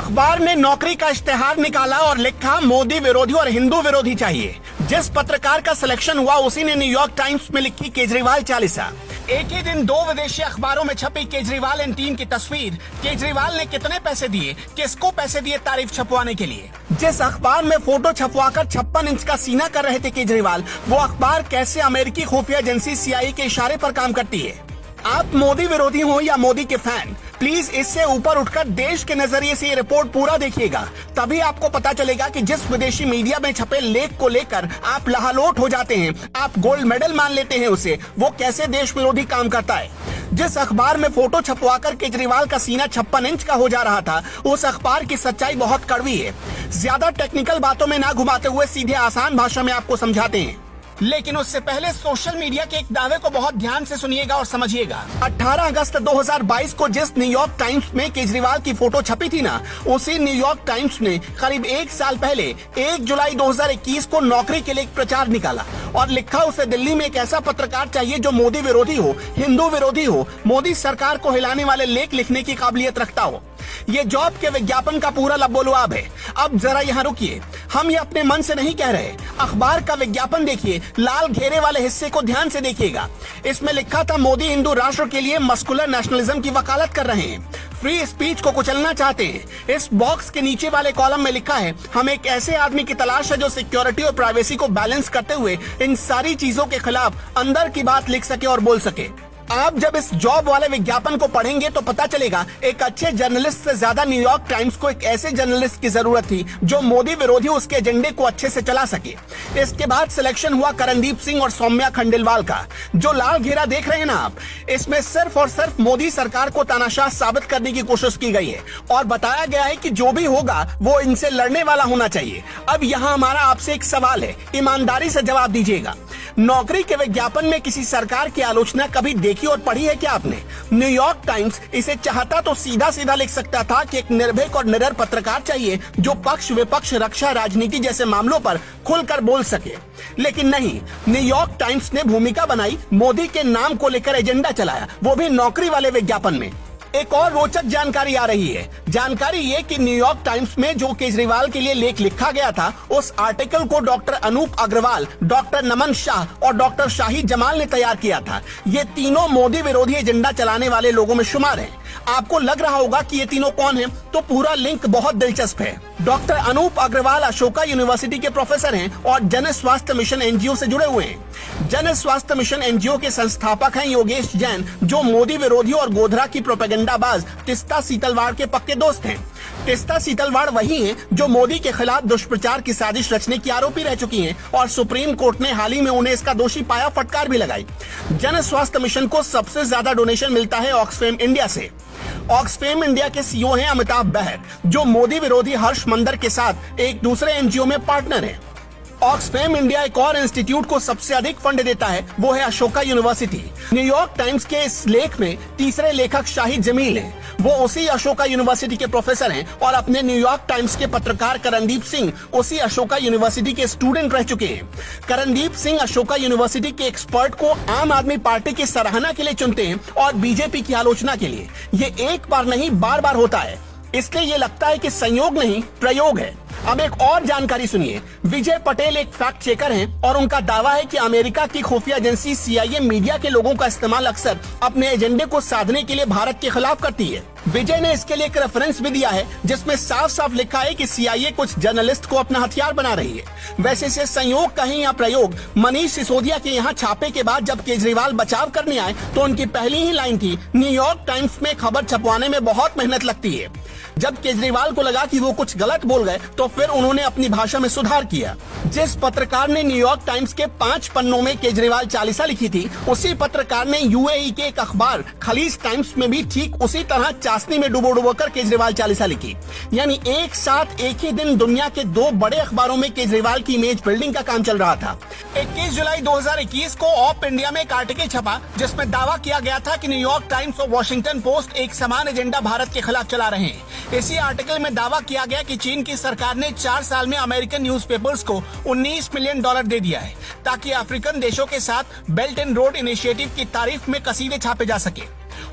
अखबार ने नौकरी का इश्तेहार निकाला और लिखा मोदी विरोधी और हिंदू विरोधी चाहिए। जिस पत्रकार का सिलेक्शन हुआ उसी ने न्यूयॉर्क टाइम्स में लिखी केजरीवाल चालीसा। एक ही दिन दो विदेशी अखबारों में छपी केजरीवाल एंड टीम की तस्वीर। केजरीवाल ने कितने पैसे दिए, किसको पैसे दिए तारीफ छपवाने के लिए। जिस अखबार में फोटो छपवाकर 56 इंच का सीना कर रहे थे केजरीवाल, वो अखबार कैसे अमेरिकी खुफिया एजेंसी CIA के इशारे पर काम करती है। आप मोदी विरोधी हो या मोदी के फैन, प्लीज इससे ऊपर उठकर देश के नजरिए से ये रिपोर्ट पूरा देखिएगा। तभी आपको पता चलेगा कि जिस विदेशी मीडिया में छपे लेख को लेकर आप लहालोट हो जाते हैं, आप गोल्ड मेडल मान लेते हैं उसे, वो कैसे देश विरोधी काम करता है। जिस अखबार में फोटो छपवाकर केजरीवाल का सीना 56 इंच का हो जा रहा था, उस अखबार की सच्चाई बहुत कड़वी है। ज्यादा टेक्निकल बातों में ना घुमाते हुए सीधे आसान भाषा में आपको समझाते हैं। लेकिन उससे पहले सोशल मीडिया के एक दावे को बहुत ध्यान से सुनिएगा और समझिएगा। 18 अगस्त 2022 को जिस न्यूयॉर्क टाइम्स में केजरीवाल की फोटो छपी थी ना, उसी न्यूयॉर्क टाइम्स ने करीब 1 साल पहले 1 जुलाई 2021 को नौकरी के लिए एक प्रचार निकाला और लिखा उसे दिल्ली में एक ऐसा पत्रकार चाहिए जो मोदी विरोधी हो, हिंदू विरोधी हो, मोदी सरकार को हिलाने वाले लेख लिखने की काबिलियत रखता हो। ये जॉब के विज्ञापन का पूरा लबोलुआब है। अब जरा यहाँ रुकिए, हम ये अपने मन से नहीं कह रहे। अखबार का विज्ञापन देखिए, लाल घेरे वाले हिस्से को ध्यान से देखिएगा। इसमें लिखा था मोदी हिंदू राष्ट्र के लिए मस्कुलर नेशनलिज्म की वकालत कर रहे हैं, फ्री स्पीच को कुचलना चाहते हैं। इस बॉक्स के नीचे वाले कॉलम में लिखा है, हम एक ऐसे आदमी की तलाश है जो सिक्योरिटी और प्राइवेसी को बैलेंस करते हुए इन सारी चीजों के खिलाफ अंदर की बात लिख सके और बोल सके। आप जब इस जॉब वाले विज्ञापन को पढ़ेंगे तो पता चलेगा एक अच्छे जर्नलिस्ट से ज्यादा न्यूयॉर्क टाइम्स को एक ऐसे जर्नलिस्ट की जरूरत थी जो मोदी विरोधी उसके एजेंडे को अच्छे से चला सके। इसके बाद सिलेक्शन हुआ करणदीप सिंह और सौम्या खंडेलवाल का। जो लाल घेरा देख रहे हैं ना आप, इसमें सिर्फ और सिर्फ मोदी सरकार को तानाशाह साबित करने की कोशिश की गई है और बताया गया है कि जो भी होगा वो इनसे लड़ने वाला होना चाहिए। अब यहाँ हमारा आपसे एक सवाल है, ईमानदारी से जवाब दीजिएगा। नौकरी के विज्ञापन में किसी सरकार की आलोचना कभी देखी और पढ़ी है क्या आपने? न्यूयॉर्क टाइम्स इसे चाहता तो सीधा सीधा लिख सकता था कि एक निर्भीक और निडर पत्रकार चाहिए जो पक्ष विपक्ष, रक्षा, राजनीति जैसे मामलों पर खुलकर बोल सके। लेकिन नहीं, न्यूयॉर्क टाइम्स ने भूमिका बनाई, मोदी के नाम को लेकर एजेंडा चलाया, वो भी नौकरी वाले विज्ञापन में। एक और रोचक जानकारी आ रही है। जानकारी ये कि न्यूयॉर्क टाइम्स में जो केजरीवाल के लिए लेख लिखा गया था, उस आर्टिकल को डॉक्टर अनूप अग्रवाल, डॉक्टर नमन शाह और डॉक्टर शाहिद जमाल ने तैयार किया था। ये तीनों मोदी विरोधी एजेंडा चलाने वाले लोगों में शुमार हैं। आपको लग रहा होगा कि ये तीनों कौन हैं, तो पूरा लिंक बहुत दिलचस्प है। डॉक्टर अनूप अग्रवाल अशोका यूनिवर्सिटी के प्रोफेसर हैं और जन स्वास्थ्य मिशन NGO से जुड़े हुए हैं। जन स्वास्थ्य मिशन NGO के संस्थापक हैं योगेश जैन, जो मोदी विरोधी और गोधरा की प्रोपेगेंडाबाज तिस्ता सीतलवाड़ के पक्के दोस्त हैं। तिस्ता सीतलवाड़ वही हैं जो मोदी के खिलाफ दुष्प्रचार की साजिश रचने की आरोपी रह चुकी हैं और सुप्रीम कोर्ट ने हाल ही में उन्हें इसका दोषी पाया, फटकार भी लगाई। जन स्वास्थ्य मिशन को सबसे ज्यादा डोनेशन मिलता है ऑक्सफेम इंडिया से। ऑक्सफेम इंडिया के CEO हैं अमिताभ बहर, जो मोदी विरोधी हर्ष मंदर के साथ एक दूसरे NGO में पार्टनर हैं। ऑक्सफेम इंडिया एक और इंस्टीट्यूट को सबसे अधिक फंड देता है, वो है अशोका यूनिवर्सिटी। न्यूयॉर्क टाइम्स के इस लेख में तीसरे लेखक शाहिद जमील हैं, वो उसी अशोका यूनिवर्सिटी के प्रोफेसर हैं और अपने न्यूयॉर्क टाइम्स के पत्रकार करणदीप सिंह उसी अशोका यूनिवर्सिटी के स्टूडेंट रह चुके हैं। करणदीप सिंह अशोका यूनिवर्सिटी के एक्सपर्ट को आम आदमी पार्टी की सराहना के लिए चुनते हैं और बीजेपी की आलोचना के लिए। ये एक बार नहीं, बार बार होता है, इसलिए ये लगता है कि संयोग नहीं, प्रयोग है। अब एक और जानकारी सुनिए। विजय पटेल एक फैक्ट चेकर हैं और उनका दावा है कि अमेरिका की खुफिया एजेंसी CIA मीडिया के लोगों का इस्तेमाल अक्सर अपने एजेंडे को साधने के लिए भारत के खिलाफ करती है। विजय ने इसके लिए एक रेफरेंस भी दिया है जिसमें साफ साफ लिखा है कि CIA कुछ जर्नलिस्ट को अपना हथियार बना रही है। वैसे से संयोग कहीं या प्रयोग, मनीष सिसोदिया के यहाँ छापे के बाद जब केजरीवाल बचाव करने आए तो उनकी पहली ही लाइन थी, न्यूयॉर्क टाइम्स में खबर छपवाने में बहुत मेहनत लगती है। जब केजरीवाल को लगा कि वो कुछ गलत बोल गए तो फिर उन्होंने अपनी भाषा में सुधार किया। जिस पत्रकार ने न्यूयॉर्क टाइम्स के 5 पन्नों में केजरीवाल चालीसा लिखी थी, उसी पत्रकार ने UAE के एक अखबार खलीज टाइम्स में भी ठीक उसी तरह चाशनी में डुबो कर केजरीवाल चालीसा लिखी। यानी एक साथ एक ही दिन दुनिया के 2 बड़े अखबारों में केजरीवाल की इमेज बिल्डिंग का काम चल रहा था। 21 जुलाई 2021 को ऑप इंडिया में एक आर्टिकल छपा जिसमें दावा किया गया था कि न्यूयॉर्क टाइम्स और वॉशिंगटन पोस्ट एक समान एजेंडा भारत के खिलाफ चला रहे हैं। इसी आर्टिकल में दावा किया गया कि चीन की सरकार ने 4 साल में अमेरिकन न्यूज़पेपर्स को $19 मिलियन दे दिया है ताकि अफ्रीकन देशों के साथ बेल्ट एंड रोड इनिशिएटिव की तारीफ में कसीदे छापे जा सके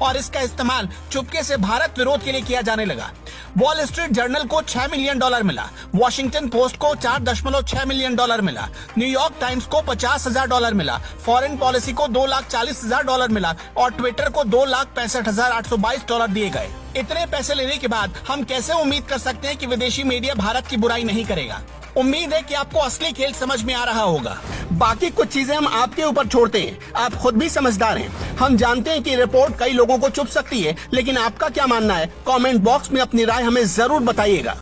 और इसका इस्तेमाल चुपके से भारत विरोध के लिए किया जाने लगा। वॉल स्ट्रीट जर्नल को $6 मिलियन मिला, वॉशिंगटन पोस्ट को $4.6 मिलियन मिला, न्यूयॉर्क टाइम्स को $50,000 मिला, फॉरेन पॉलिसी को $2,40,000 मिला और ट्विटर को $2,65,822 दिए गए। इतने पैसे लेने के बाद हम कैसे उम्मीद कर सकते हैं कि विदेशी मीडिया भारत की बुराई नहीं करेगा? उम्मीद है कि आपको असली खेल समझ में आ रहा होगा। बाकी कुछ चीजें हम आपके ऊपर छोड़ते हैं, आप खुद भी समझदार हैं। हम जानते हैं कि रिपोर्ट कई लोगों को चुभ सकती है, लेकिन आपका क्या मानना है? कमेंट बॉक्स में अपनी राय हमें जरूर बताइएगा।